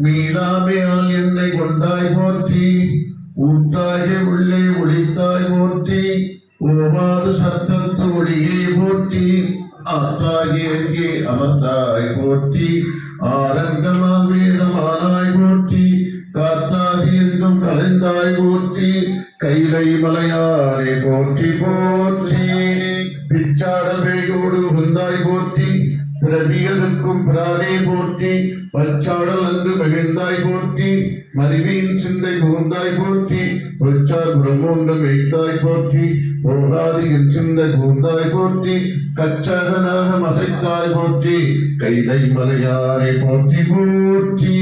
மீளாமையால் என்னை கொண்டாய் போற்றி ஊற்றாய உள்ளே ஒளித்தாய் போற்றி ஓவாது சத்தத்து ஒளியை போற்றி ஆற்றாகி எங்கே அமர்ந்தாய் போற்றி ஆரங்கமால் வேதமானாய் போற்றி காற்றாகி எங்கும் கலைந்தாய் போற்றி கைலை மலையாரே போற்றி போற்றி பிச்சாடல் வேகோடு வந்தாய் போற்றி பிறவியலுக்கும் பிரானே போற்றி பச்சாடல் அங்கு மகிழ்ந்தாய் போற்றி மறிவின் சிந்தை புகுந்தாய் போற்றி பொச்சார் பிரம்மோண்டம் வைத்தாய் போற்றி போகாது என் சிந்தை புகுந்தாய் போற்றி கச்சகனாக மசைத்தாய் போற்றி கைலை மலையாரே போற்றி போற்றி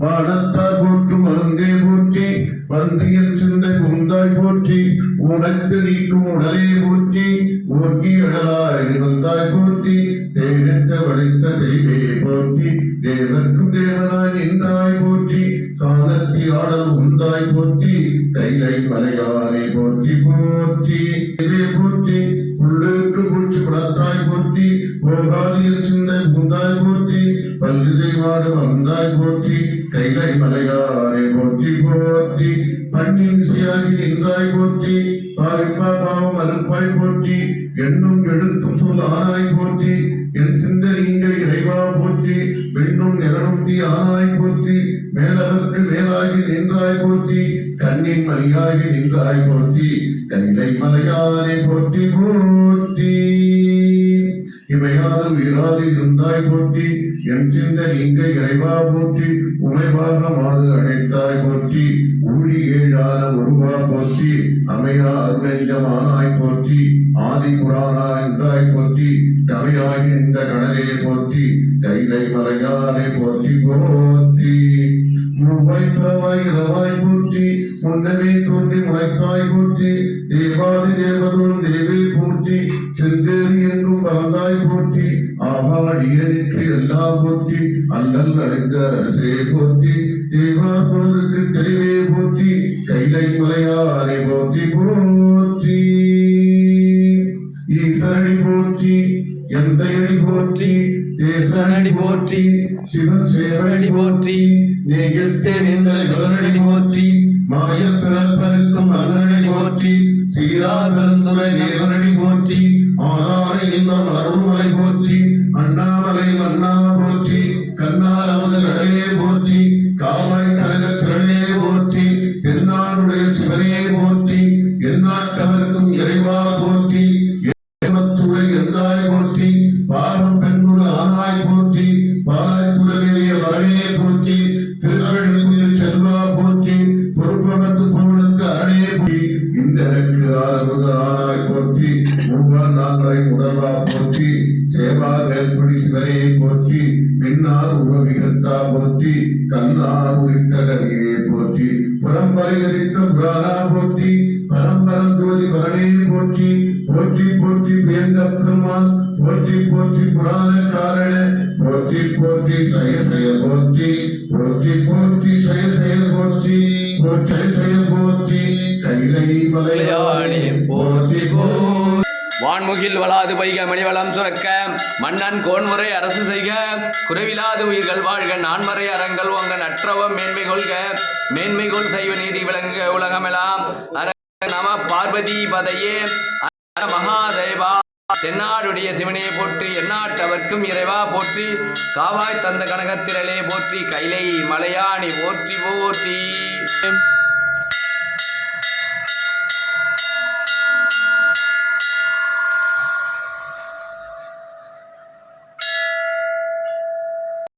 வானத்தார் போற்றும் மருந்தே போற்றி வந்து என் சிந்தை புகுந்தாய் போற்றி உனக்கு நீக்கும் உடலே போற்றி ஓங்கி அடலாய் வந்தாய் போற்றி தேவெடுத்த வளைத்த தெய்வே போற்றி தேவர்க்கும் தேவனாய் நின்றாய் போற்றி காலத்தி ஆடல் உந்தாய் போற்றி கைலை மலையாரே போற்றி போற்றி தேவே போற்றி உள்ளுக்கு பூச்சி குளத்தாய் போற்றி போகாதியில் சிந்தை புகுந்தாய் போற்றி பல்கு செய்வாடு வந்தாய் போற்றி கைலை மலையாரே போற்றி போற்றி பண்ணின் சியாகி நின்றாய் போற்றி பாரிப்பா பாவம் அறுப்பாய் போற்றி என்னும் எழுத்தும் சொல் ஆனாய் போற்றி என் சிந்தனைங்க இறைவா போற்றி பெண்ணும் நிறனும் தீ ஆனாய் போற்றி மேலவர்க்கு மேலாகி நின்றாய் போற்றி கண்ணின் மணியாகி நின்றாய் போற்றி கைலை மலையாரே போற்றி போற்றி இமையாது உயிராது இருந்தாய் போற்றி என் சிந்தனை இங்க இறைவா போற்றி உமைவாக மாது அழைத்தாய் போற்றி ஊழி ஏழான உருவா போற்றி அமையா அருணஞ்சமானாய் போற்றி ஆதி புராணா என்றாய் போற்றி கமையாகி இந்த கடலே போற்றி கைலை மலையாரே போற்றி போற்றி மூவாய் பிறவாய் இரவாய் போற்றி முன்னமே தோன்றி முளைத்தாய் போற்றி தேவாதி தேவதோன் தேவே போற்றி செந்தேறி என்றும் பறந்தாய் போற்றி ஆவாடியருக்கு எல்லாம் போற்றி அல்லல் அடைந்த அரசே போற்றி தேவா குளருக்கு தெளிவே போற்றி கைலை மலையாரே போற்றி போற்றி ஈசனடி போற்றி எந்தையடி போற்றி தேசனடி போற்றி சிவன் சேவனடி போற்றி நேயத்தே நின்றடி போற்றி மாய பிறப்பருக்கும் அகனடி போற்றி சீரார் பெருந்துரை தேவனடி போற்றி ஆதாரை இன்பம் அருள்மலை போற்றி அண்ணாமலை மன்னா போற்றி கண்ணார் அமுத கடலே போற்றி காவாய் கனக திரளே போற்றி தென்னாடுடைய சிவனே போற்றி எந்நாட்டவர்க்கும் இறைவா போற்றி ஏமத்துறை எந்தாய் போற்றி பாகம் பெண்ணுடு ஆனாய் போற்றி பாலாய் புலவேறிய வரனே போற்றி திருநெல்வேலியில் செல்வா போற்றி பொறுப்பமத்து பூவனத்து அரணே போற்றி இந்தருக்கு ஆறுமுக ஆனாய் போற்றி மூவார் நான்கரை முதல்வா போற்றி சேவா வேல்புடி சிவனே போற்றி பின்னார் உபவிகத்தா போற்றி கண்ணார் உரித்த கரியே போற்றி புறம்பரிகரித்த புராணா போற்றி பரம்பரம் ஜோதி வரனே போற்றி போற்றி போற்றி பிரியங்க பெருமான் போற்றி போற்றி புராண காரண போற்றி போற்றி சய சய போற்றி போற்றி போற்றி சய சய போற்றி போற்றி சய போற்றி கைலை மலையாளி போற்றி போற்றி வான்முகில் வளாது பைக மணிவளம் சுரக்க மன்னன் கோன்முறை அரசு செய்க குறைவிலாது உயிர்கள் வாழ்க நான்மறை அறங்கள் உங்க நற்றவம் மேன்மை கொள்க மேன்மைகொள் செய்வ நீதி விளங்க உலகமெல்லாம் நம பார்வதி பதையே மகாதேவா தென்னாடுடைய சிவனே போற்றி எந்நாட்டவர்க்கும் இறைவா போற்றி காவாய் தந்த கனகத்திரளே போற்றி கைலை மலையாணி போற்றி போற்றி